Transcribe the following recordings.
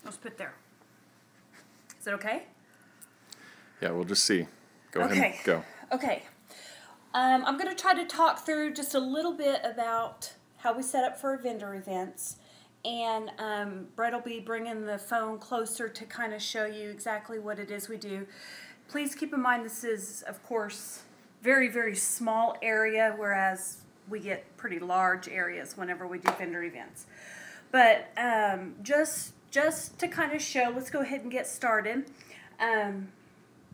Let's put there. Is it okay? Yeah, we'll just see. Go ahead and go. Okay. I'm going to try to talk through just a little bit about how we set up for vendor events. And Brett will be bringing the phone closer to kind of show you exactly what it is we do. Please keep in mind this is, of course, very, very small area, whereas we get pretty large areas whenever we do vendor events. But just to kind of show, let's go ahead and get started.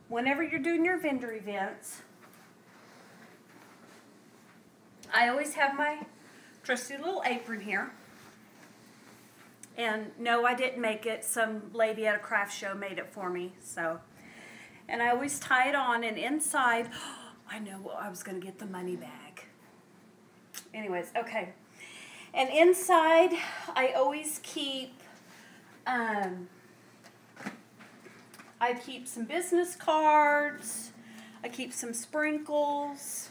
Whenever you're doing your vendor events, I always have my trusty little apron here. And no, I didn't make it. Some lady at a craft show made it for me. So, and I always tie it on, and inside, I know I was going to get the money bag. Anyways, okay. And inside, I always keep, I keep some business cards. I keep some sprinkles.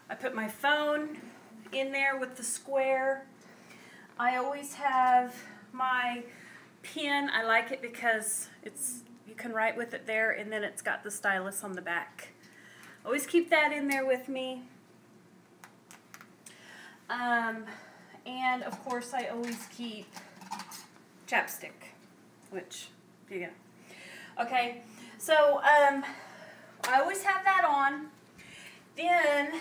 I put my phone in there with the square. I always have my pen. I like it because you can write with it there, and then it's got the stylus on the back. Always keep that in there with me. And of course I always keep chapstick, which, you know. Okay, so I always have that on. Then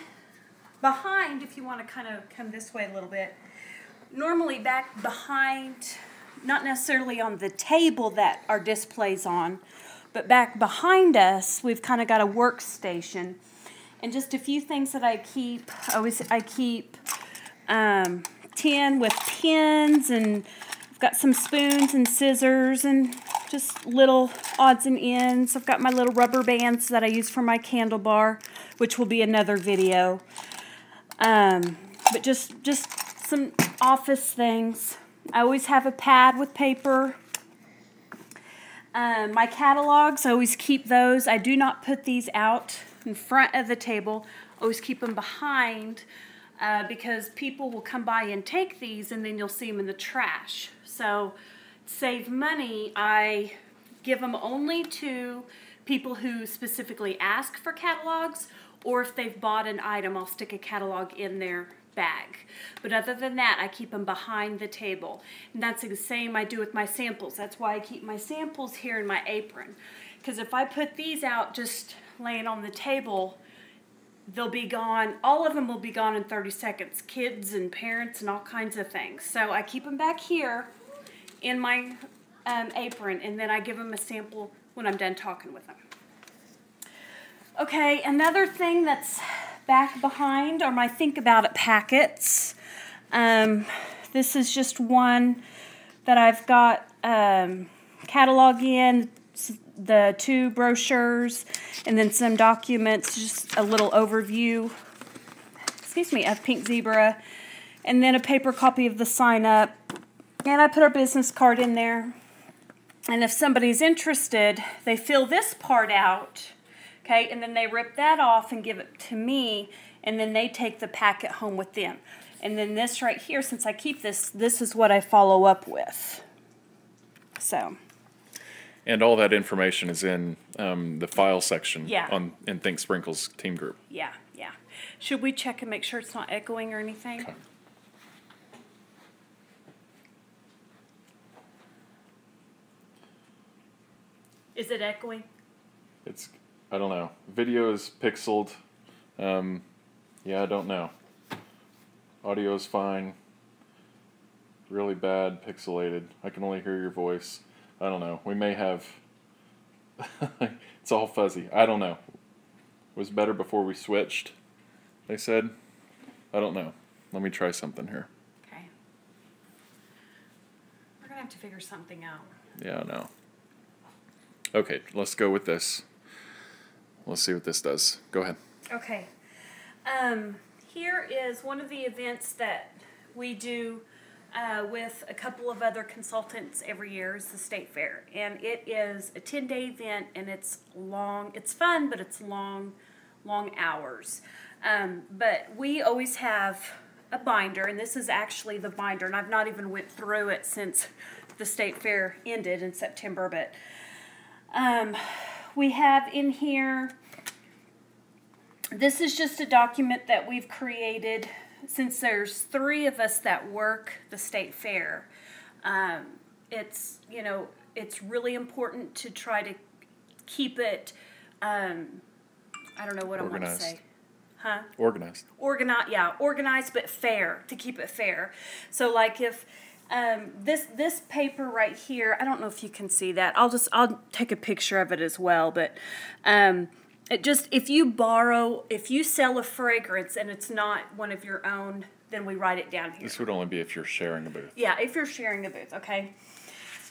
behind, if you want to kind of come this way a little bit, normally back behind, not necessarily on the table that our display's on, but back behind us, we've kind of got a workstation. And just a few things that I keep. I keep tin with pins, and I've got some spoons and scissors and just little odds and ends. I've got my little rubber bands that I use for my candle bar, which will be another video. But just some office things. I always have a pad with paper. My catalogs, I always keep those. I do not put these out in front of the table. I always keep them behind because people will come by and take these, and then you'll see them in the trash. So to save money, I give them only to people who specifically ask for catalogs, or if they've bought an item, I'll stick a catalog in their bag. But other than that, I keep them behind the table. And that's the same I do with my samples. That's why I keep my samples here in my apron. Because if I put these out just laying on the table, they'll be gone. All of them will be gone in 30 seconds. Kids and parents and all kinds of things. So I keep them back here in my apron, and then I give them a sample when I'm done talking with them. Okay, another thing that's back behind are my Think About It packets. This is just one that I've got catalog in, the 2 brochures, and then some documents, just a little overview, of Pink Zebra, and then a paper copy of the sign-up, and I put our business card in there. And if somebody's interested, they fill this part out, okay, and then they rip that off and give it to me, and then they take the packet home with them. And then this right here, since I keep this, this is what I follow up with. So. And all that information is in the file section Yeah. in Think Sprinkles team group. Yeah, yeah. Should we check and make sure it's not echoing or anything? Okay. Is it echoing? I don't know. Video is pixeled. Yeah, I don't know. Audio is fine. Really bad, pixelated. I can only hear your voice. I don't know. We may have... It's all fuzzy. I don't know. It was better before we switched, they said. I don't know. Let me try something here. Okay. We're going to have to figure something out. Yeah, I know. Okay, let's go with this. Let's see what this does. Go ahead. Okay. Here is one of the events that we do with a couple of other consultants every year, is the State Fair. And it is a 10-day event, and it's long. It's fun, but it's long hours. But we always have a binder, and this is actually the binder, and I've not even went through it since the state fair ended in September, but we have in here, this is just a document that we've created since there's 3 of us that work the state fair. It's, you know, it's really important to try to keep it, I don't know what I want to say. Huh? Organized. Organized but fair, to keep it fair. So like if this paper right here, I don't know if you can see that. I'll take a picture of it as well, but it just, if you sell a fragrance and it's not one of your own, then we write it down here. This would only be if you're sharing a booth. Yeah, if you're sharing a booth, okay.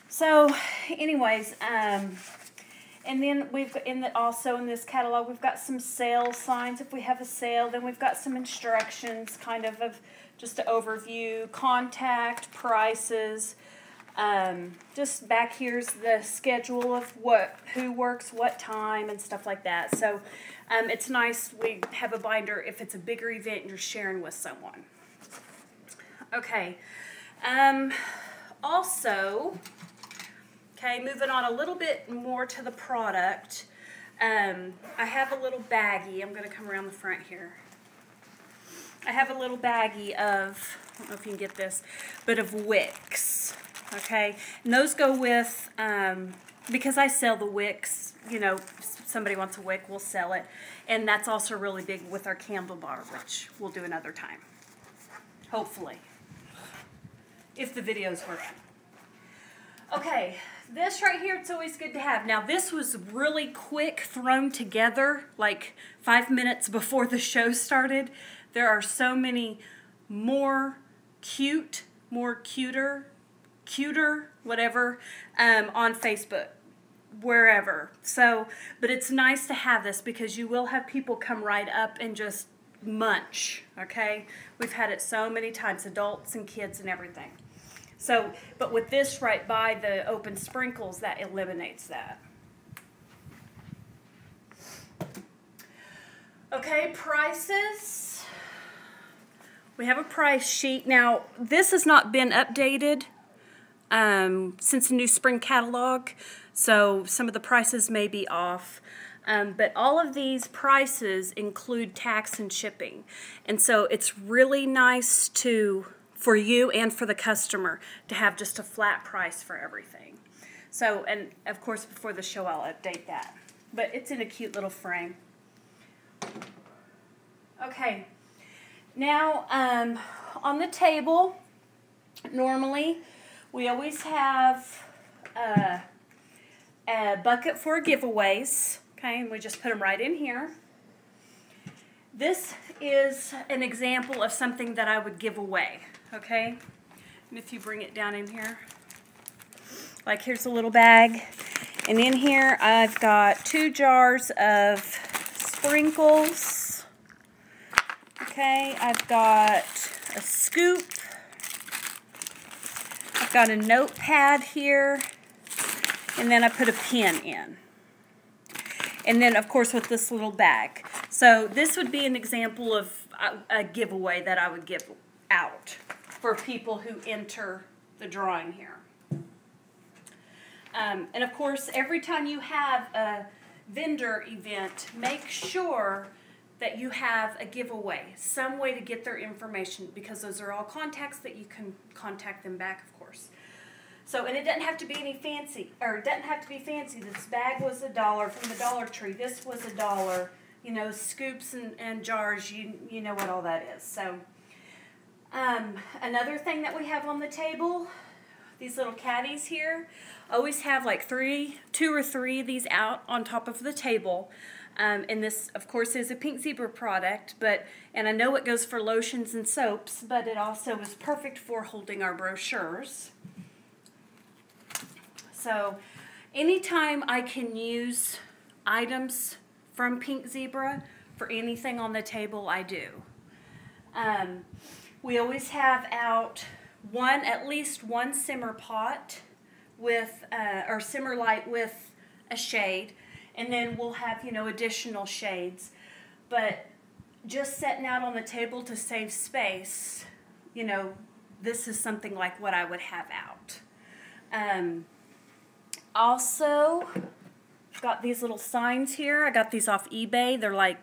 So anyways, and then we've got also in this catalog, we've got some sale signs if we have a sale. Then we've got some instructions, kind of just an overview, contact, prices. Just back here's the schedule of who works what time and stuff like that. So it's nice we have a binder if it's a bigger event and you're sharing with someone. Okay. Also, okay, moving on a little bit more to the product. I have a little baggie. I'm going to come around the front here. I have a little baggie of, I don't know if you can get this, but of wicks. Okay, and those go with, because I sell the wicks, you know, somebody wants a wick, we'll sell it. And that's also really big with our candle bar, which we'll do another time. Hopefully. If the videos work. Okay, this right here, it's always good to have. Now, this was really quick thrown together, like 5 minutes before the show started. There are so many more cuter, whatever, on Facebook, wherever. So, but it's nice to have this because you will have people come right up and just munch, okay? We've had it so many times, adults and kids and everything. So, but with this right by the open sprinkles, that eliminates that. Okay, prices. We have a price sheet. Now, this has not been updated since the new spring catalog, so some of the prices may be off. But all of these prices include tax and shipping. And so it's really nice for you and for the customer to have just a flat price for everything. So, and of course before the show I'll update that. But it's in a cute little frame. Okay, now on the table, normally we always have a bucket for giveaways, okay, and we just put them right in here. This is an example of something that I would give away, okay? And if you bring it down in here, like here's a little bag, and in here I've got 2 jars of sprinkles, okay? I've got a scoop, I've got a notepad here, and then I put a pen in. And then, of course, with this little bag. So this would be an example of a giveaway that I would give out for people who enter the drawing here. And, of course, every time you have a vendor event, make sure that you have a giveaway, some way to get their information, because those are all contacts that you can contact them back, of course. So, and it doesn't have to be any fancy, or it doesn't have to be fancy. This bag was $1 from the Dollar Tree. This was $1. You know, scoops and jars, you know what all that is. So, another thing that we have on the table, these little caddies here, always have like 2 or 3 of these out on top of the table. And this, of course, is a Pink Zebra product, and I know it goes for lotions and soaps, but it also is perfect for holding our brochures. So anytime I can use items from Pink Zebra for anything on the table, I do. We always have out at least one simmer pot with, or simmer light with a shade, and then we'll have, you know, additional shades. But just setting out on the table to save space, you know, this is something like what I would have out. Also, got these little signs here. I got these off eBay. They're like,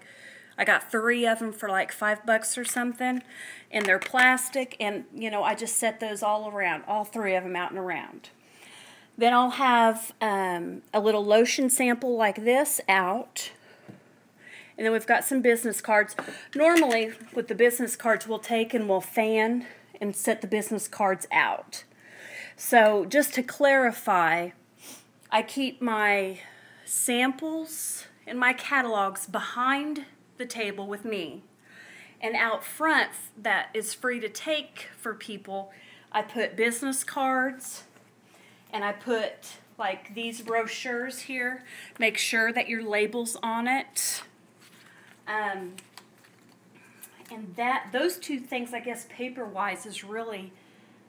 I got 3 of them for like $5 or something. And they're plastic. And, you know, I just set those all around. All 3 of them out and around. Then I'll have a little lotion sample like this out. And then we've got some business cards. Normally, with the business cards, we'll take and we'll fan and set the business cards out. So, just to clarify, I keep my samples and my catalogs behind the table with me. And out front, that is free to take for people, I put business cards, and I put like these brochures here. Make sure that your label's on it. And those 2 things, I guess, paper-wise, is really,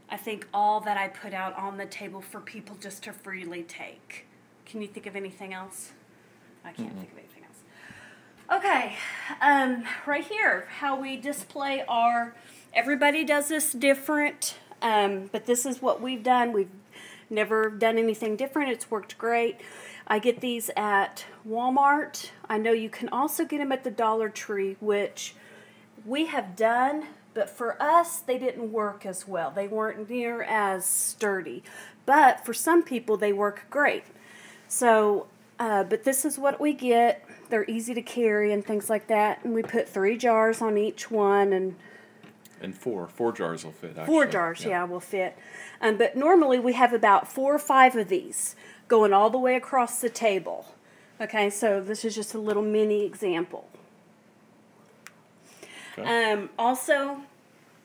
I think, all that I put out on the table for people just to freely take. Can you think of anything else? I can't think of anything else. Okay, right here, how we display our, everybody does this different, but this is what we've done. We've never done anything different. It's worked great. I get these at Walmart. I know you can also get them at the Dollar Tree, which we have done, but for us, they didn't work as well. They weren't near as sturdy. But for some people, they work great. So, but this is what we get. They're easy to carry and things like that. And we put 3 jars on each one. And 4 jars will fit, actually. 4 jars, yeah, will fit. But normally we have about 4 or 5 of these going all the way across the table. Okay, so this is just a little mini example. Okay. Also,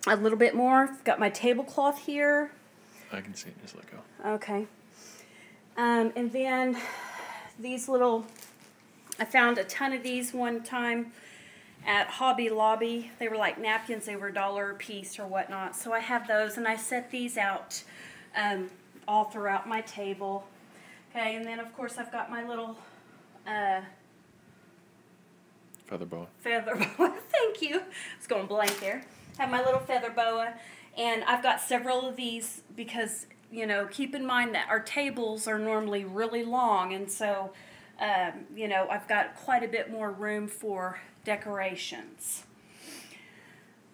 a little bit more. Got my tablecloth here. I can see it. Just let go. Okay. And then these little, I found a ton of these one time at Hobby Lobby. They were like napkins. They were $1 a piece or whatnot. So I have those, and I set these out all throughout my table. Okay, and then, of course, I've got my little feather boa. Feather boa. Thank you. It's going blank there. Have my little feather boa, and I've got several of these because, you know, keep in mind that our tables are normally really long, and so, you know, I've got quite a bit more room for decorations.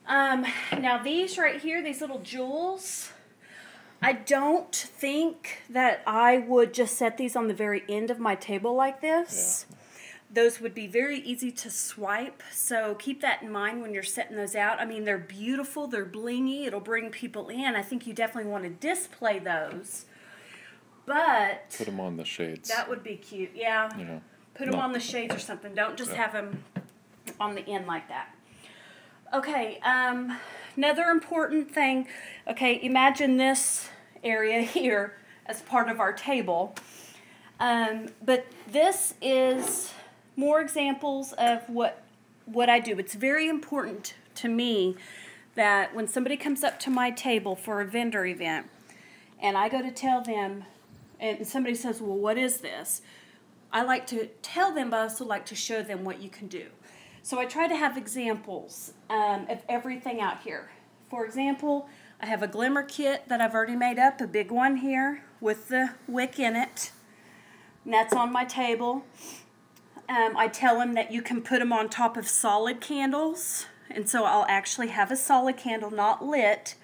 Now these right here, these little jewels, I don't think that I would just set these on the very end of my table like this. Yeah. Those would be very easy to swipe, so keep that in mind when you're setting those out. I mean, they're beautiful, they're blingy, it'll bring people in. I think you definitely want to display those, but put them on the shades. That would be cute, yeah. You know, put them on the shades or something. Don't just have them on the end like that. Okay, another important thing. Okay, imagine this area here as part of our table. But this is more examples of what I do. It's very important to me that when somebody comes up to my table for a vendor event and I go to tell them, and somebody says, well, what is this? I like to tell them, but I also like to show them what you can do. So I try to have examples of everything out here. For example, I have a glimmer kit that I've already made up, a big one here with the wick in it. And that's on my table. I tell them that you can put them on top of solid candles. And so I'll actually have a solid candle, not lit,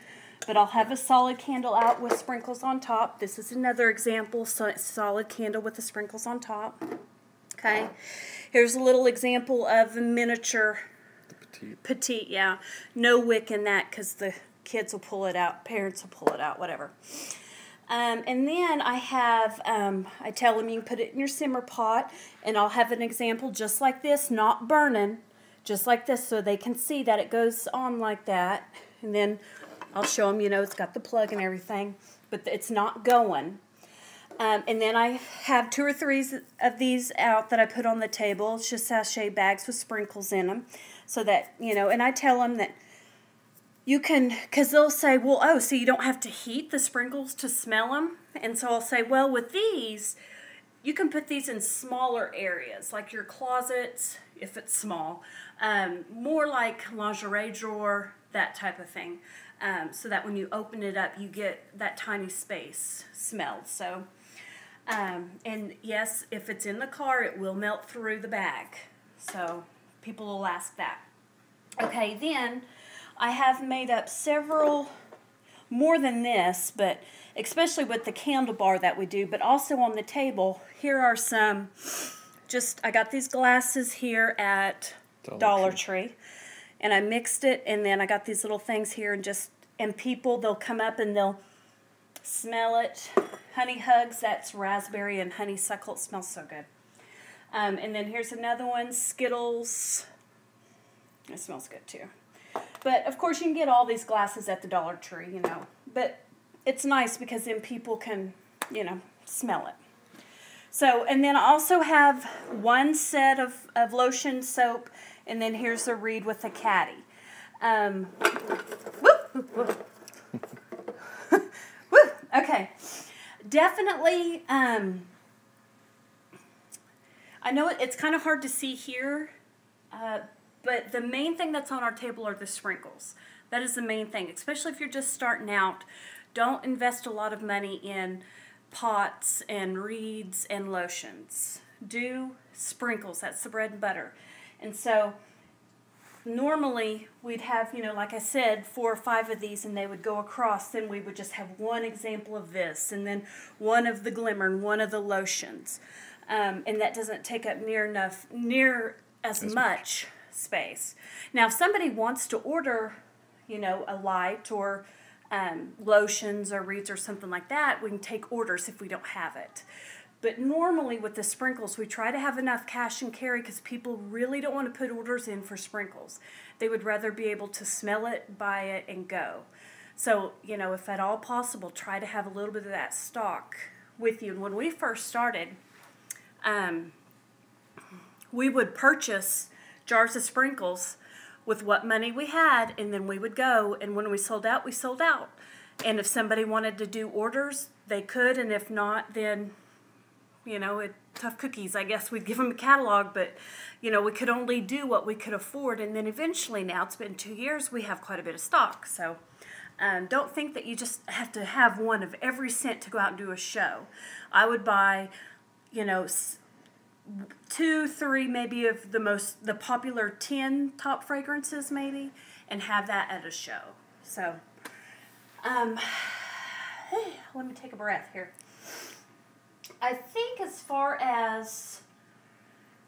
but I'll have a solid candle out with sprinkles on top. This is another example, so solid candle with the sprinkles on top. Okay. Here's a little example of a miniature. Petite, yeah. No wick in that because the kids will pull it out, parents will pull it out, whatever. And then I have, I tell them you can put it in your simmer pot, and I'll have an example just like this, not burning, just like this, so they can see that it goes on like that. And then I'll show them, you know, it's got the plug and everything, but it's not going. And then I have 2 or 3 of these out that I put on the table. It's just sachet bags with sprinkles in them, so that, you know, and I tell them that you can, because they'll say, well, oh, so you don't have to heat the sprinkles to smell them? And so I'll say, well, with these, you can put these in smaller areas, like your closets, if it's small, more like lingerie drawer, that type of thing. so that when you open it up, you get that tiny space smelled. So, and yes, if it's in the car, it will melt through the bag. So people will ask that. Okay, then I have made up several, more than this, but especially with the candle bar that we do, but also on the table, here are some, I got these glasses here at Dollar Tree. And I mixed it, and then I got these little things here, and people, they'll come up and they'll smell it. Honey Hugs, that's raspberry and honeysuckle. It smells so good. And then here's another one, Skittles. It smells good too. But of course you can get all these glasses at the Dollar Tree, you know. But it's nice because then people can, you know, smell it. So, and then I also have one set of lotion soap, and then here's a reed with a caddy. Okay. Definitely, I know it's kind of hard to see here, but the main thing that's on our table are the sprinkles. That is the main thing, especially if you're just starting out. Don't invest a lot of money in pots and reeds and lotions. Do sprinkles. That's the bread and butter. And so normally we'd have, you know, like I said, 4 or 5 of these, and they would go across. Then we would just have one example of this, and then one of the glimmer and one of the lotions. And that doesn't take up near as much space. Now, if somebody wants to order, you know, a light or lotions or reeds or something like that, we can take orders if we don't have it. But normally with the sprinkles, we try to have enough cash and carry because people really don't want to put orders in for sprinkles. They would rather be able to smell it, buy it, and go. So, you know, if at all possible, try to have a little bit of that stock with you. And when we first started, we would purchase jars of sprinkles with what money we had, and then we would go, and when we sold out, we sold out. And if somebody wanted to do orders, they could, and if not, then, you know, tough cookies, I guess we'd give them a catalog, but, you know, we could only do what we could afford, and then eventually, now it's been 2 years, we have quite a bit of stock. So don't think that you just have to have one of every scent to go out and do a show. I would buy, you know, 2, 3 maybe of the popular 10 top fragrances maybe, and have that at a show. So let me take a breath here. I think as far as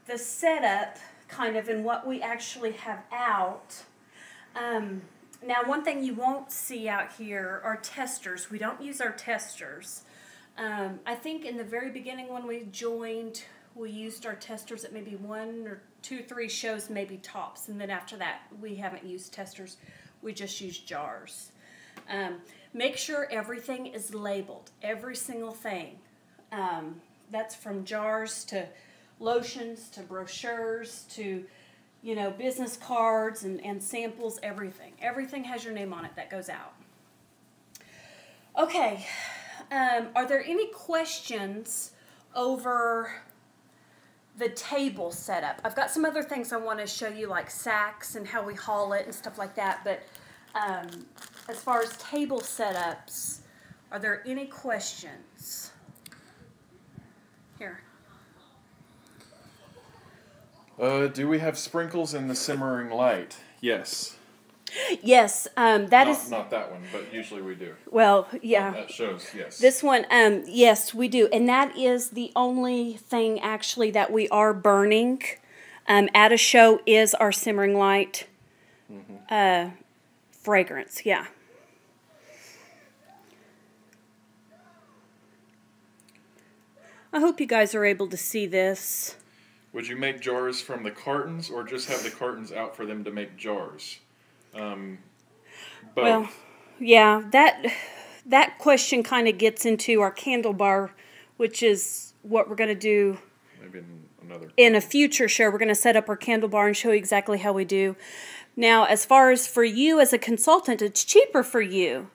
the setup kind of and what we actually have out, now one thing you won't see out here are testers. We don't use our testers. I think in the very beginning when we joined, we used our testers at maybe 1 or 2, 3 shows, maybe tops. And then after that, we haven't used testers. We just use jars. Make sure everything is labeled, every single thing. That's from jars to lotions to brochures to, you know, business cards and samples, everything. Everything has your name on it that goes out. Okay. Are there any questions over the table setup? I've got some other things I want to show you, like sacks and how we haul it and stuff like that, but as far as table setups, are there any questions? Here. Do we have sprinkles in the simmering light? Yes. Yes, that is not that one, but usually we do. Well, yeah. That shows, yes. This one, yes, we do. And that is the only thing actually that we are burning at a show is our simmering light fragrance, yeah. I hope you guys are able to see this. Would you make jars from the cartons or just have the cartons out for them to make jars? Both. Well, yeah, that question kind of gets into our candle bar, which is what we're going to do. Maybe in a future show. We're going to set up our candle bar and show you exactly how we do. Now, as far as for you as a consultant, it's cheaper for you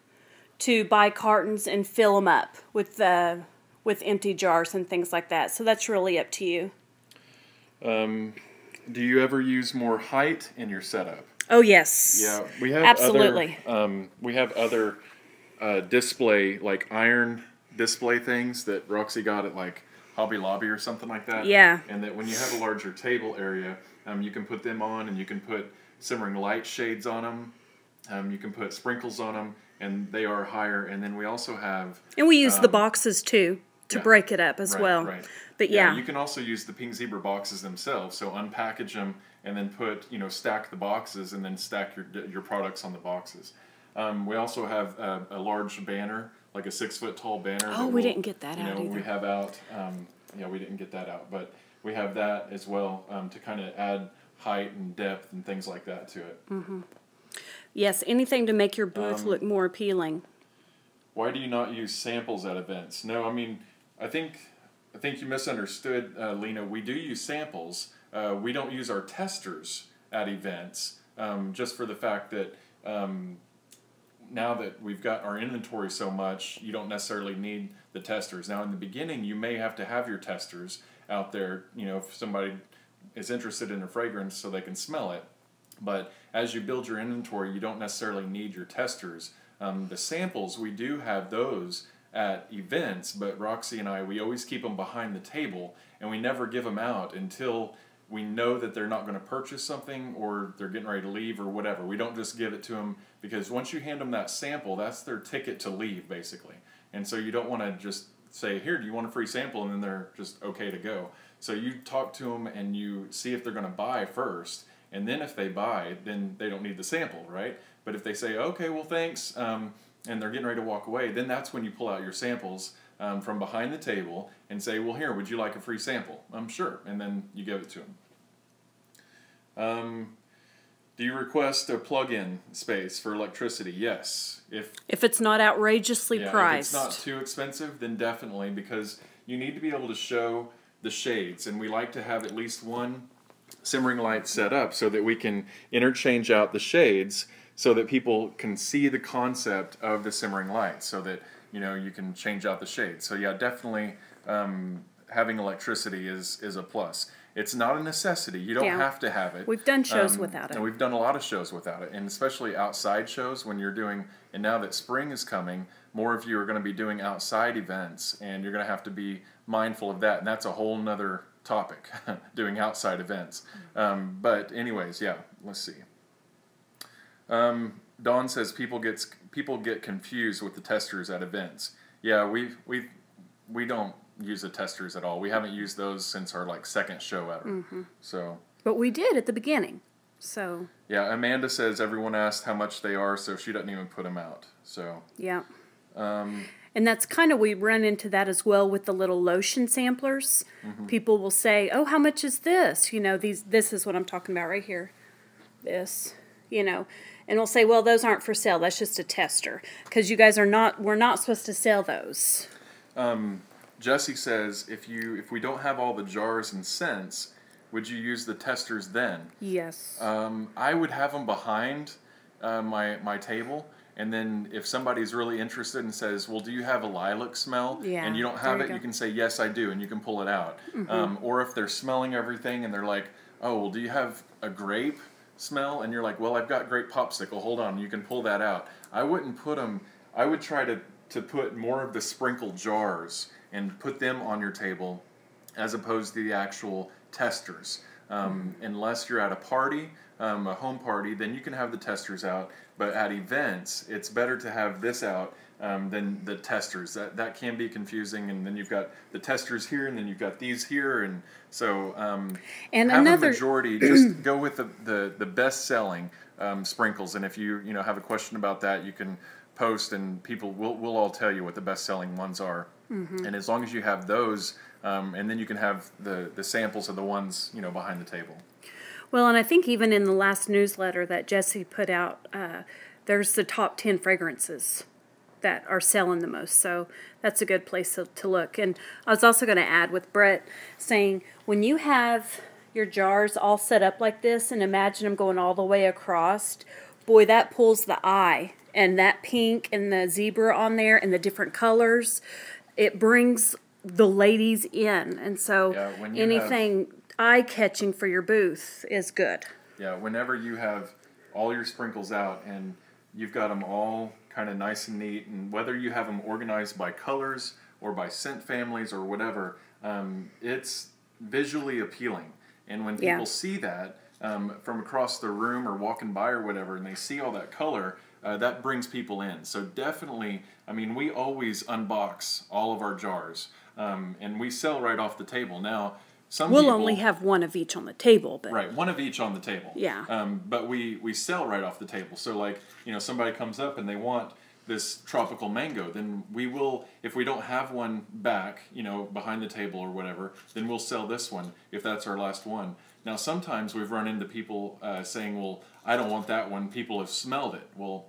to buy cartons and fill them up with empty jars and things like that. So that's really up to you. Do you ever use more height in your setup? Oh yes. Yeah, we have absolutely. other display, like iron display things that Roxy got at like Hobby Lobby or something like that. Yeah. And that when you have a larger table area, you can put them on, and you can put simmering light shades on them. You can put sprinkles on them, and they are higher. And then we also have... And we use the boxes too to break it up as well. Right. But yeah. You can also use the Pink Zebra boxes themselves. So unpackage them and then put, stack the boxes and then stack your products on the boxes. We also have a large banner, like a 6-foot tall banner. Oh, we didn't get that out either. We have out. We didn't get that out, but we have that as well to kind of add height and depth and things like that to it. Mm-hmm. Yes, anything to make your booth look more appealing. Why do you not use samples at events? No, I mean, I think you misunderstood, Lena. We do use samples. We don't use our testers at events, just for the fact that now that we've got our inventory so much, you don't necessarily need the testers. Now, in the beginning, you may have to have your testers out there, if somebody is interested in a fragrance so they can smell it. But as you build your inventory, you don't necessarily need your testers. The samples, we do have those at events, but Roxy and I, we always keep them behind the table, and we never give them out until we know that they're not going to purchase something or they're getting ready to leave or whatever. We don't just give it to them, because once you hand them that sample, that's their ticket to leave, basically. And so you don't want to just say, here, do you want a free sample? And then they're just okay to go. So you talk to them and you see if they're going to buy first. And then if they buy, then they don't need the sample, right? But if they say, okay, well, thanks, and they're getting ready to walk away, then that's when you pull out your samples from behind the table and say, well, here, would you like a free sample? Sure. And then you give it to them. Do you request a plug-in space for electricity? Yes. If it's not outrageously priced. If it's not too expensive, then definitely, because you need to be able to show the shades, and we like to have at least one simmering light set up so that we can interchange out the shades so that people can see the concept of the simmering light, so that you can change out the shades. So yeah, definitely having electricity is a plus. It's not a necessity. You don't have to have it. We've done shows without it. And we've done a lot of shows without it, and especially outside shows when you're doing, and now that spring is coming, more of you are going to be doing outside events, and you're going to have to be mindful of that, and that's a whole nother topic, doing outside events. But anyways, yeah, let's see. Dawn says people get confused with the testers at events. Yeah, we don't use the testers at all. We haven't used those since our second show ever. Mm-hmm. So. But we did at the beginning. So. Yeah, Amanda says everyone asked how much they are, so she doesn't even put them out. So. Yeah. And that's kind of, we run into that as well with the little lotion samplers. Mm-hmm. People will say, oh, how much is this? This is what I'm talking about right here. This, and we'll say, well, those aren't for sale. That's just a tester. Because you guys we're not supposed to sell those. Jesse says, if we don't have all the jars and scents, would you use the testers then? Yes. I would have them behind my table. And then if somebody's really interested and says, well, do you have a lilac smell? Yeah, and you don't have it, you can say, yes, I do, and you can pull it out. Mm-hmm. Or if they're smelling everything and they're like, oh, well, do you have a grape smell? And you're like, well, I've got grape popsicle. Hold on, you can pull that out. I wouldn't put them, I would try to put more of the sprinkle jars and put them on your table as opposed to the actual testers. Unless you're at a party, a home party, then you can have the testers out. But at events, it's better to have this out than the testers. That can be confusing, and then you've got the testers here, and then you've got these here, and so and have a majority. Just go with the best-selling sprinkles, and if you have a question about that, you can post, and people will all tell you what the best-selling ones are. Mm-hmm. And as long as you have those, and then you can have the samples of the ones behind the table. Well, and I think even in the last newsletter that Jesse put out, there's the top 10 fragrances that are selling the most. So that's a good place to look. And I was also going to add with Brett saying, when you have your jars all set up like this and imagine them going all the way across, boy, that pulls the eye. And that pink and the zebra on there and the different colors, it brings the ladies in. And so anything eye-catching for your booth is good. Yeah, whenever you have all your sprinkles out, and you've got them all kind of nice and neat. And whether you have them organized by colors or by scent families or whatever, it's visually appealing. And when people see that from across the room or walking by or whatever, and they see all that color, that brings people in. So definitely, I mean, we always unbox all of our jars, and we sell right off the table. Now, we'll only have one of each on the table, but right, one of each on the table. Yeah. But we sell right off the table. So like, you know, somebody comes up and they want this tropical mango, then we will, if we don't have one back, you know, behind the table or whatever, then we'll sell this one if that's our last one. Now, sometimes we've run into people saying, well, I don't want that one. People have smelled it. Well,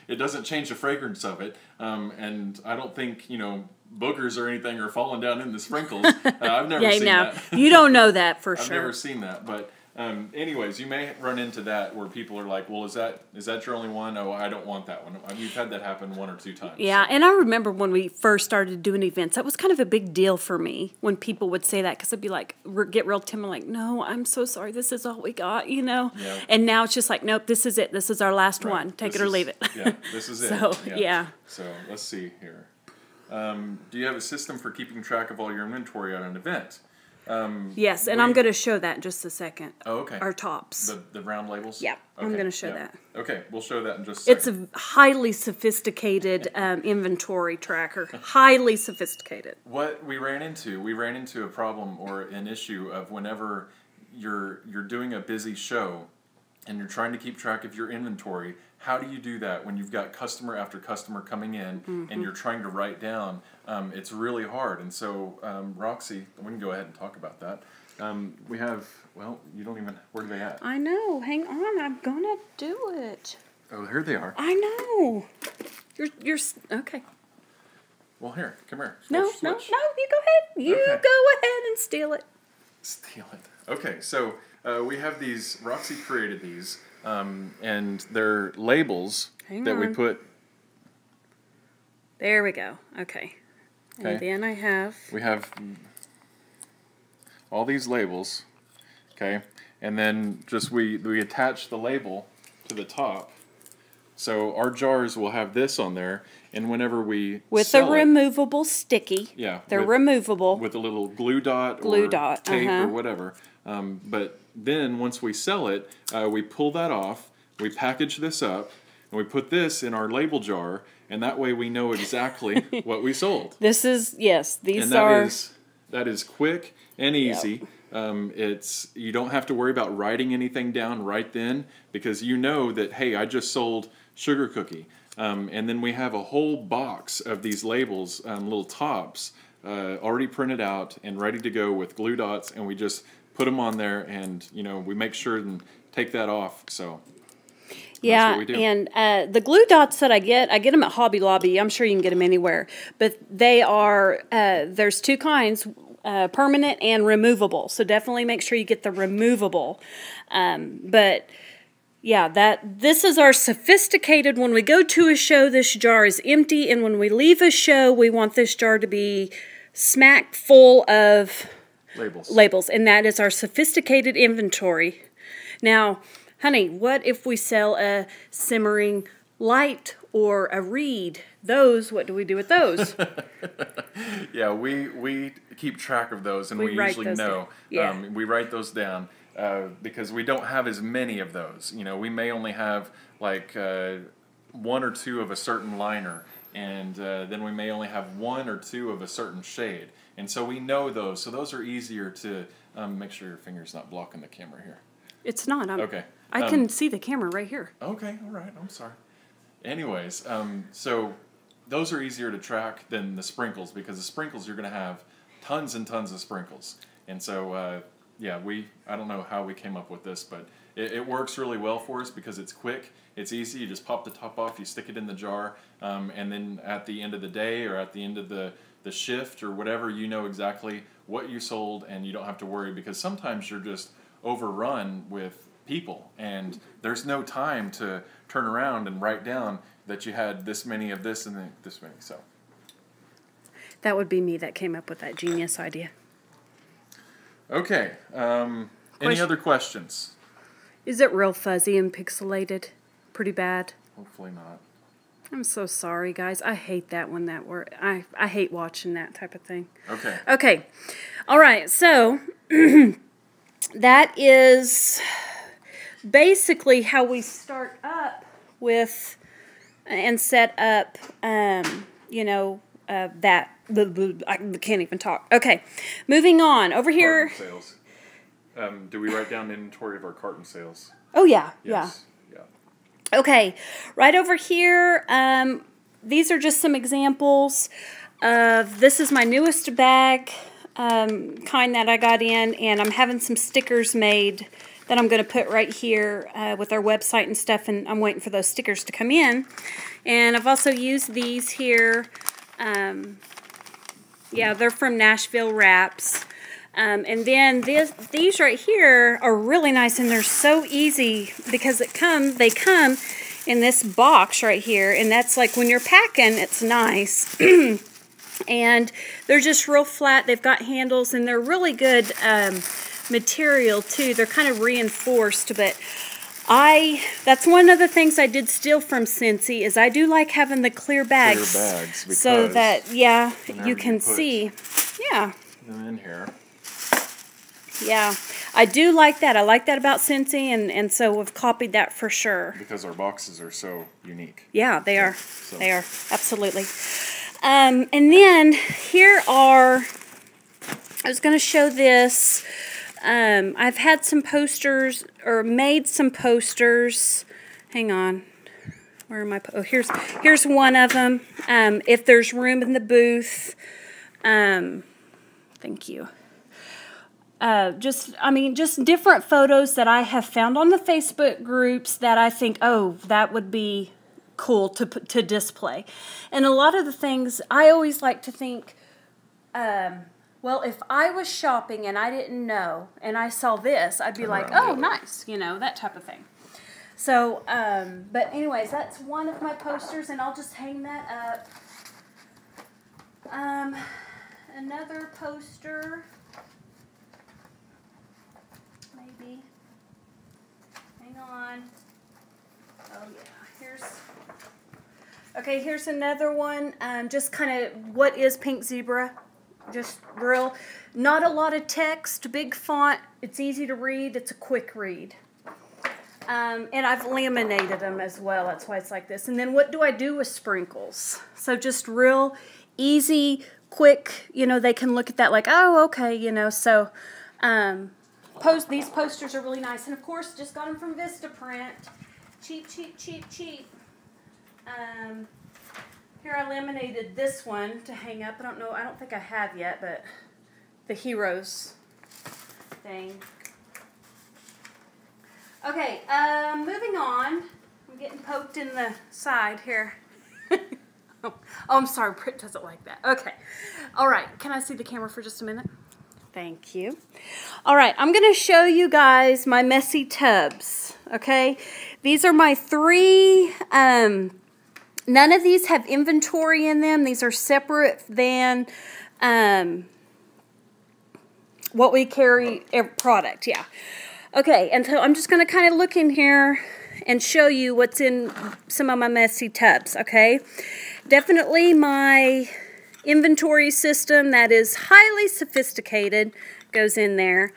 it doesn't change the fragrance of it. And I don't think, you know, boogers or anything are falling down in the sprinkles. I've never seen that. You don't know that for I've sure. I've never seen that. But anyways, you may run into that where people are like, well, is that your only one? Oh, I don't want that one. I mean, we've had that happen 1 or 2 times. Yeah, so. And I remember when we first started doing events, that was kind of a big deal for me when people would say that, because I'd be like, get real timid, like, no, I'm so sorry, this is all we got, you know? Yeah. And now it's just like, nope, this is it. This is our last one. Take it or leave it. Yeah, this is it. So, yeah. So, let's see here. Do you have a system for keeping track of all your inventory at an event? Yes, and I'm going to show that in just a second. Oh, okay. Our tops. The round labels? Yeah, okay. I'm going to show that. Okay, we'll show that in just a second. It's a highly sophisticated inventory tracker. Highly sophisticated. What we ran into a problem or an issue of whenever you're doing a busy show and you're trying to keep track of your inventory. How do you do that when you've got customer after customer coming in and you're trying to write down? It's really hard. And so, Roxy, we can go ahead and talk about that. We have, well, you don't even, where are they at? I know. Hang on. I'm going to do it. Oh, here they are. I know. You're, okay. Well, here, come here. No, you go ahead. You go ahead and steal it. Steal it. Okay, so we have these, Roxy created these. And they're labels that we put. There we go. Okay. And then we have all these labels. Okay. And then just we attach the label to the top. So our jars will have this on there, and whenever we with a removable sticky. Yeah. They're removable. With a little glue dot or tape or whatever. But then once we sell it, we pull that off. We package this up, and we put this in our label jar, and that way we know exactly what we sold. This is, yes, these that is quick and easy. Yep. You don't have to worry about writing anything down right then, because you know that, hey, I just sold sugar cookie. And then we have a whole box of these labels, little tops, already printed out and ready to go with glue dots, and we just put them on there, and, you know, we make sure and take that off, so... Yeah, and the glue dots that I get them at Hobby Lobby. I'm sure you can get them anywhere. But they are, there's 2 kinds, permanent and removable. So definitely make sure you get the removable. But yeah, this is our sophisticated, when we go to a show, this jar is empty. And when we leave a show, we want this jar to be smack full of labels. And that is our sophisticated inventory. Now... Honey, what if we sell a simmering light or a reed? Those, what do we do with those? Yeah, we keep track of those, and we usually know. Yeah. We write those down because we don't have as many of those. You know, we may only have like 1 or 2 of a certain liner, and then we may only have 1 or 2 of a certain shade. And so we know those. So those are easier to make sure your finger's not blocking the camera here. It's not. Okay. I can see the camera right here. Okay, all right. I'm sorry. Anyways, so those are easier to track than the sprinkles, because the sprinkles you're going to have tons and tons of sprinkles. And so, yeah, I don't know how we came up with this, but it works really well for us because it's quick, it's easy. You just pop the top off, you stick it in the jar, and then at the end of the day or at the end of the shift or whatever, you know exactly what you sold, and you don't have to worry, because sometimes you're just overrun with people, and there's no time to turn around and write down that you had this many of this and then this many. So that would be me that came up with that genius idea. Okay. Any other questions? Is it real fuzzy and pixelated? Pretty bad? Hopefully not. I'm so sorry, guys. I hate that when that word. I hate watching that type of thing. Okay. Okay. All right. So that is basically how we start up with and set up, you know, that. I can't even talk. Okay. Moving on. Over here. Carton sales. Do we write down the inventory of our carton sales? Oh, yeah. Yes. Yeah. Okay. Right over here, these are just some examples of, this is my newest bag kind that I got in, and I'm having some stickers made that I'm going to put right here with our website and stuff, and I'm waiting for those stickers to come in. And I've also used these here. Yeah, they're from Nashville Wraps. And then these right here are really nice, and they're so easy because they come in this box right here, and that's like when you're packing, it's nice. And they're just real flat. They've got handles, and they're really good material too. They're kind of reinforced, but that's one of the things I did steal from Scentsy is I do like having the clear bags so that, yeah, you can see. Yeah. Them in here. Yeah, I do like that. I like that about Scentsy, and so we've copied that for sure. Because our boxes are so unique. Yeah, they are. So. They are, absolutely. And then here are, I was going to show this. I've had some posters, or made some posters. Hang on. Where am I? Oh, here's one of them. If there's room in the booth. Thank you. Just different photos that I have found on the Facebook groups that I think, oh, that would be cool to display. And a lot of the things, I always like to think, well, if I was shopping and I didn't know, and I saw this, I'd be like, oh, nice, you know, that type of thing. So, but anyways, that's one of my posters, and I'll just hang that up. Another poster. Maybe. Hang on. Oh yeah, here's another one. Just kind of, what is Pink Zebra? Just real, not a lot of text, big font. It's easy to read. It's a quick read. And I've laminated them as well. That's why it's like this. And then what do I do with sprinkles? So just real easy, quick, you know, they can look at that like, oh, okay, you know, so, these posters are really nice. And of course, just got them from Vistaprint. Cheap, cheap, cheap, cheap. Here I laminated this one to hang up. I don't think I have yet, but the Heroes thing. Okay, moving on. I'm getting poked in the side here. Oh, I'm sorry, Britt doesn't like that. Okay. All right, can I see the camera for just a minute? Thank you. All right, I'm going to show you guys my messy tubs, okay? These are my 3, none of these have inventory in them. These are separate than what we carry, product, yeah. Okay, and so I'm just going to kind of look in here and show you what's in some of my messy tubs, okay? Definitely my inventory system that is highly sophisticated goes in there.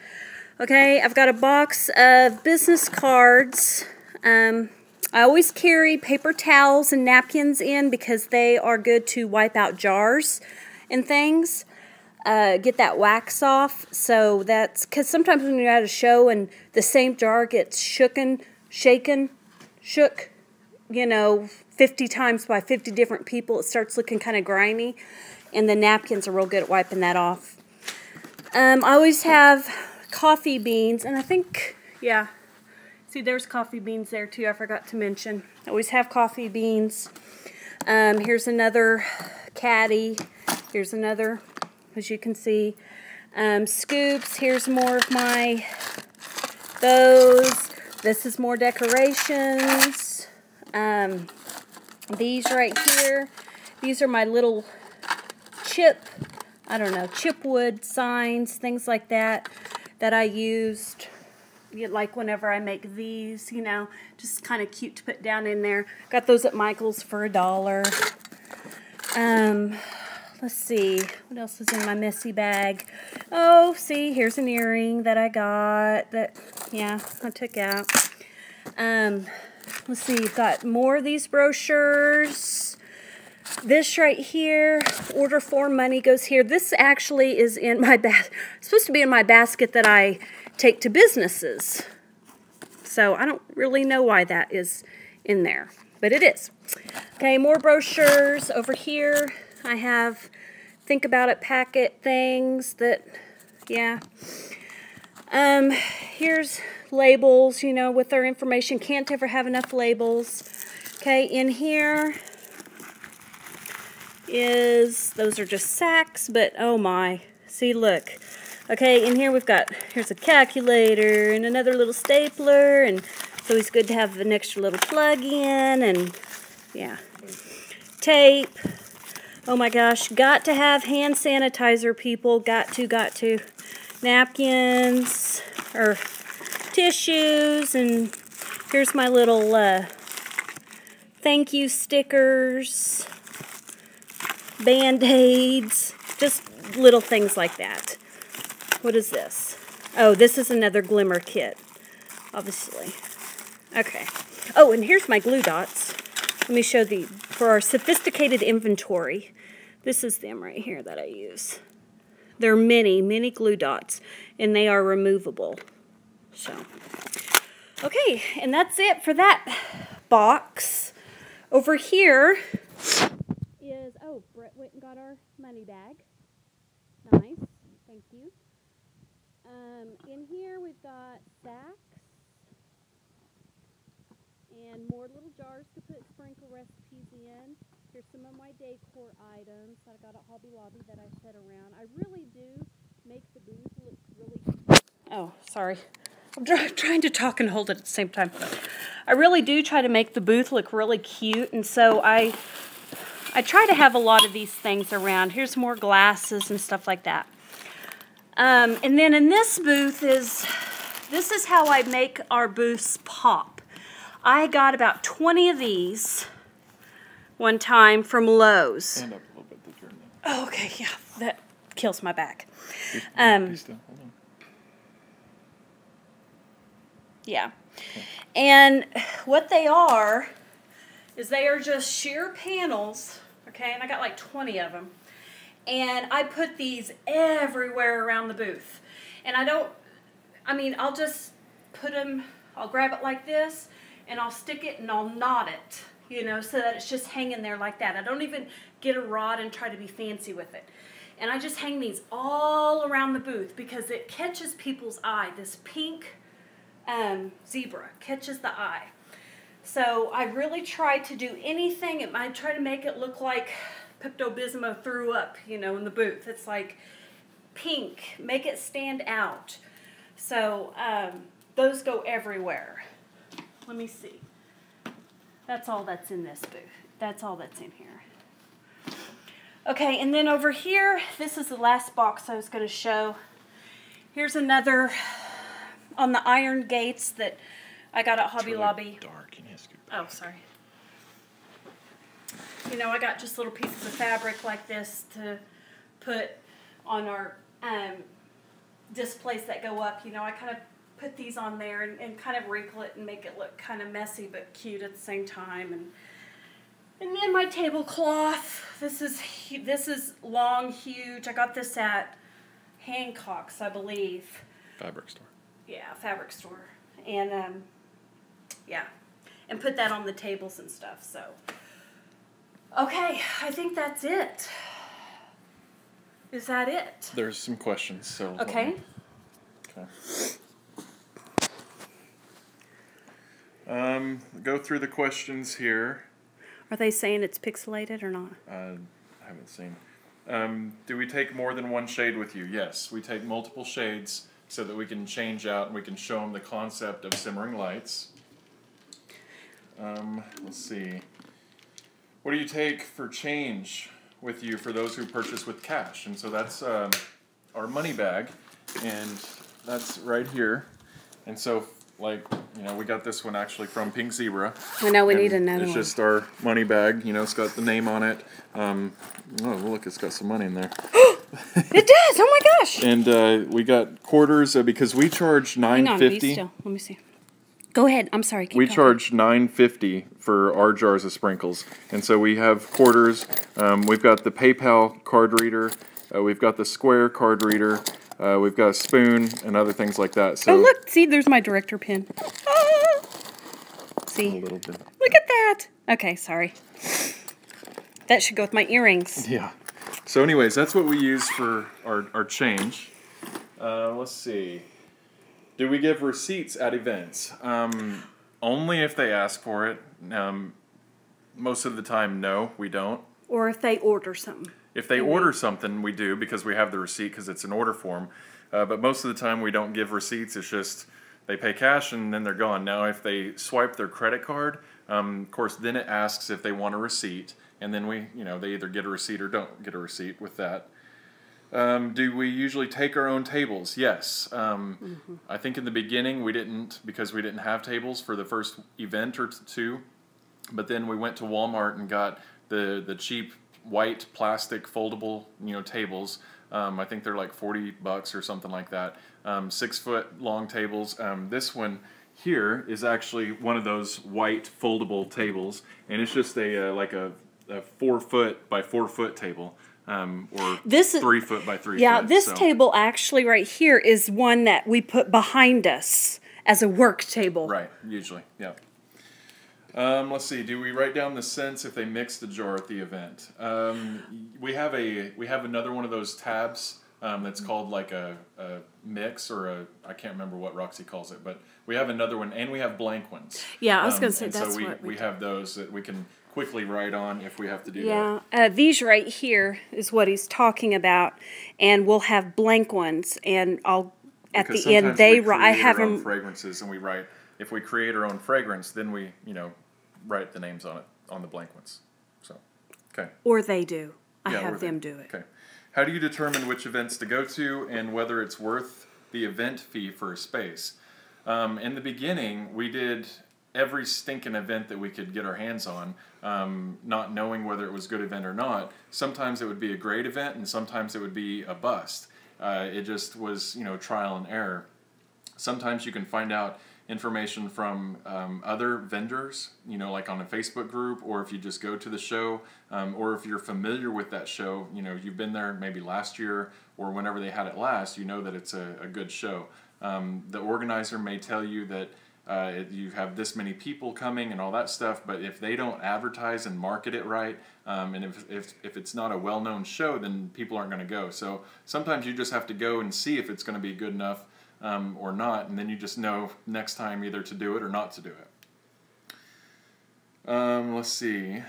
Okay, I've got a box of business cards. I always carry paper towels and napkins in because they are good to wipe out jars and things. Get that wax off. So that's because sometimes when you're at a show and the same jar gets shook, you know, 50 times by 50 different people, it starts looking kind of grimy. And the napkins are real good at wiping that off. I always have coffee beans, and I think, yeah, see there's coffee beans there too, I forgot to mention. I always have coffee beans. Here's another caddy. Here's another, as you can see. Scoops, here's more of my, those. This is more decorations. These right here, these are my little chipwood signs, things like that, that I used like whenever I make these, you know, just kind of cute to put down in there. Got those at Michael's for $1. Let's see, what else is in my messy bag? Oh, see, here's an earring that I got that, yeah, I took out. Let's see, got more of these brochures. This right here, order form, money goes here. This actually is in my supposed to be in my basket that I take to businesses. So I don't really know why that is in there, but it is. Okay, more brochures over here. I have think about it packet things that, yeah. Here's labels, you know, with their information. Can't ever have enough labels. Okay, in here those are just sacks, but oh my, see, look. Okay, in here here's a calculator and another little stapler, and it's always good to have an extra little plug-in, and yeah, tape. Oh my gosh, got to have hand sanitizer, people. Got to. Napkins, or tissues, and here's my little thank you stickers, Band-Aids, just little things like that. What is this? Oh, this is another glimmer kit, obviously. Okay. Oh, and here's my glue dots. Let me show for our sophisticated inventory. This is them right here that I use. They're mini glue dots, and they are removable. So, okay, and that's it for that box. Over here is, oh, Brett went and got our money bag. Nice, thank you. In here we've got sacks and more little jars to put sprinkle recipes in. Here's some of my decor items that I got at Hobby Lobby that I set around. I really do make the booth look really... Oh, sorry. I'm trying to talk and hold it at the same time. I really do try to make the booth look really cute, and so I try to have a lot of these things around. Here's more glasses and stuff like that. And then in this booth this is how I make our booths pop. I got about 20 of these one time from Lowe's. Stand up a little bit. Oh, okay, yeah, that kills my back. Yeah. Okay. And what they are is they are just sheer panels, okay, and I got like 20 of them. And I put these everywhere around the booth. And I'll just put them, I'll grab it like this, and I'll stick it and I'll knot it, you know, so that it's just hanging there like that. I don't even get a rod and try to be fancy with it. And I just hang these all around the booth because it catches people's eye. This pink zebra catches the eye. So I really try to do anything. I try to make it look like Pepto-Bismol threw up, you know, in the booth. It's like pink, make it stand out. So those go everywhere. Let me see. That's all that's in this booth. That's all that's in here. Okay, and then over here, this is the last box I was going to show. Here's another on the iron gates that I got at Hobby Lobby. Dark. Oh, sorry. You know, I got just little pieces of fabric like this to put on our displays that go up. You know, I kind of put these on there and kind of wrinkle it and make it look kind of messy but cute at the same time. And then my tablecloth. This is long, huge. I got this at Hancock's, I believe. Fabric store. Yeah, fabric store. And yeah, and put that on the tables and stuff. So, okay, I think that's it. Is that it? There's some questions, so. Okay. Go through the questions here. Are they saying it's pixelated or not? I haven't seen. Do we take more than one shade with you? Yes, we take multiple shades so that we can change out and we can show them the concept of simmering lights. Let's see. What do you take for change with you for those who purchase with cash? And so that's our money bag, and that's right here. And so, like, you know, we got this one actually from Pink Zebra. I know we need another one. It's just our money bag. You know, it's got the name on it. Oh, look, it's got some money in there. It does. Oh my gosh. And we got quarters because we charge $9.50. Let me see. Go ahead. I'm sorry. We charge $9.50 for our jars of sprinkles, and so we have quarters. We've got the PayPal card reader. We've got the Square card reader. We've got a spoon and other things like that. So oh look! See, there's my director pin. Ah! See? A little bit. Look at that. Okay, sorry. That should go with my earrings. Yeah. So anyways, that's what we use for our change. Let's see. Do we give receipts at events? Only if they ask for it. Most of the time, no, we don't. Or if they order something. If they order something, we do because we have the receipt because it's an order form. But most of the time, we don't give receipts. It's just they pay cash and then they're gone. Now, if they swipe their credit card, of course, then it asks if they want a receipt. And then we, you know, they either get a receipt or don't get a receipt with that. Do we usually take our own tables? Yes. I think in the beginning we didn't because we didn't have tables for the first event or two. But then we went to Walmart and got the cheap white plastic foldable, you know, tables. I think they're like $40 or something like that. 6 foot long tables. This one here is actually one of those white foldable tables, and it's just a like a 4 foot by 4 foot table. Or this is 3 foot by 3 foot. Yeah, this table actually right here is one that we put behind us as a work table. Right, usually, yeah. Let's see. Do we write down the cents if they mix the jar at the event? We have another one of those tabs that's called like a mix or I can't remember what Roxy calls it, but we have another one and we have blank ones. Yeah, I was going to say that's what we have those that we can quickly write on if we have to do that. Yeah, these right here is what he's talking about, and we'll have blank ones, and I'll at because the end they write. I have our own them fragrances, and we write if we create our own fragrance, then we write the names on it on the blank ones. So, okay. Or they do. I have them do it. Okay. How do you determine which events to go to and whether it's worth the event fee for a space? In the beginning, we did every stinking event that we could get our hands on, not knowing whether it was a good event or not. Sometimes it would be a great event, and sometimes it would be a bust. It just was, trial and error. Sometimes you can find out information from other vendors, like on a Facebook group, or if you just go to the show, or if you're familiar with that show, you've been there maybe last year or whenever they had it last, you know that it's a good show. The organizer may tell you that you have this many people coming and all that stuff, but if they don't advertise and market it right, and if it's not a well-known show, then people aren't going to go. So sometimes you just have to go and see if it's going to be good enough or not, and then you just know next time either to do it or not to do it. Let's see.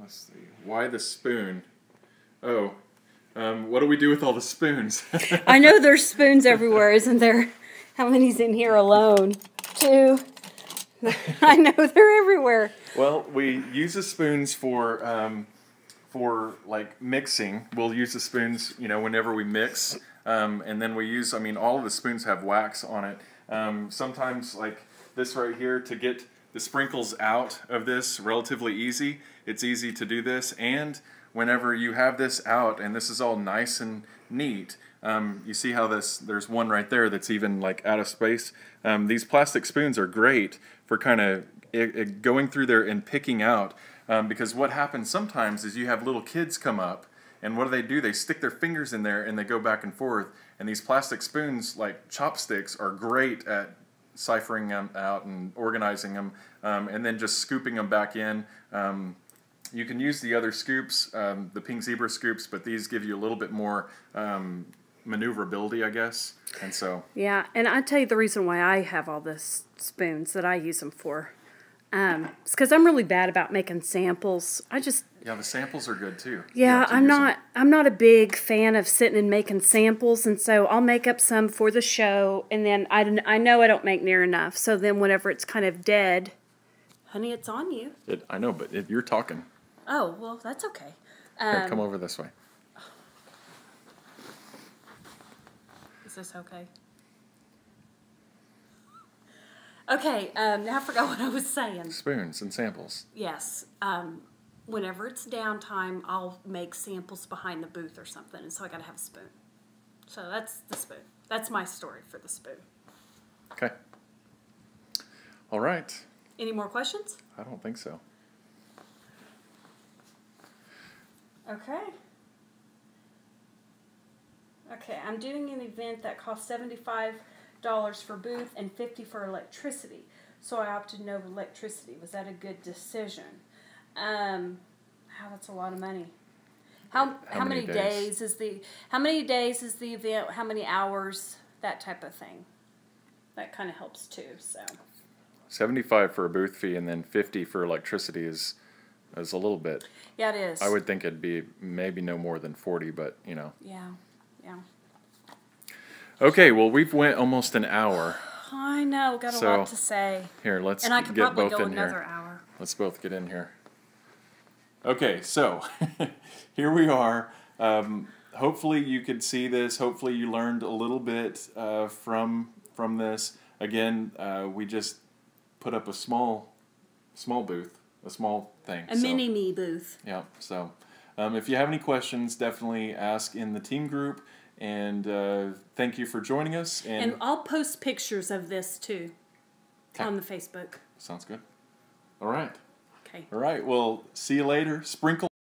Let's see. Why the spoon? Oh, what do we do with all the spoons? I know there's spoons everywhere, isn't there? How many's in here alone? 2. I know they're everywhere. Well, we use the spoons for like mixing. We'll use the spoons, whenever we mix, and then we use. All of the spoons have wax on it. Sometimes, like this right here, to get the sprinkles out of this relatively easy. It's easy to do this, and whenever you have this out and this is all nice and neat, you see how there's one right there that's even like out of space. These plastic spoons are great for kind of going through there and picking out, because what happens sometimes is you have little kids come up, and what do? They stick their fingers in there and they go back and forth, and these plastic spoons, like chopsticks, are great at ciphering them out and organizing them, and then just scooping them back in. You can use the other scoops, the Pink Zebra scoops, but these give you a little bit more maneuverability, I guess. And so yeah, and I'll tell you the reason why I have all this spoons that I use them for. It's because I'm really bad about making samples. Yeah, the samples are good too. Yeah, I'm not a big fan of sitting and making samples, and so I'll make up some for the show, and then I know I don't make near enough. So then whenever it's kind of dead, honey, it's on you. I know, but you're talking. Oh, well, that's okay. Here, come over this way. Is this okay? Okay, now I forgot what I was saying. Spoons and samples. Yes. Whenever it's downtime, I'll make samples behind the booth or something, and so I got to have a spoon. So that's the spoon. That's my story for the spoon. Okay. All right. Any more questions? I don't think so. Okay. Okay, I'm doing an event that costs $75 for booth and $50 for electricity. So I opted no electricity. Was that a good decision? That's a lot of money. How many days is the event? How many hours? That type of thing. That kind of helps too. So. 75 for a booth fee and then 50 for electricity is a little bit. Yeah, it is. I would think it'd be maybe no more than 40, but you know. Yeah. Okay, well we've went almost an hour. I know, got a lot to say. Here, let's and I could get probably both go in another here. Hour. Let's both get in here. Okay, so here we are. Hopefully you could see this. Hopefully you learned a little bit from this. Again, we just put up a small booth, a small thing. A mini-me booth. Yeah, so if you have any questions, definitely ask in the team group. And thank you for joining us. And I'll post pictures of this too on the Facebook. Sounds good. All right. Okay. All right, well, see you later. Sprinkle.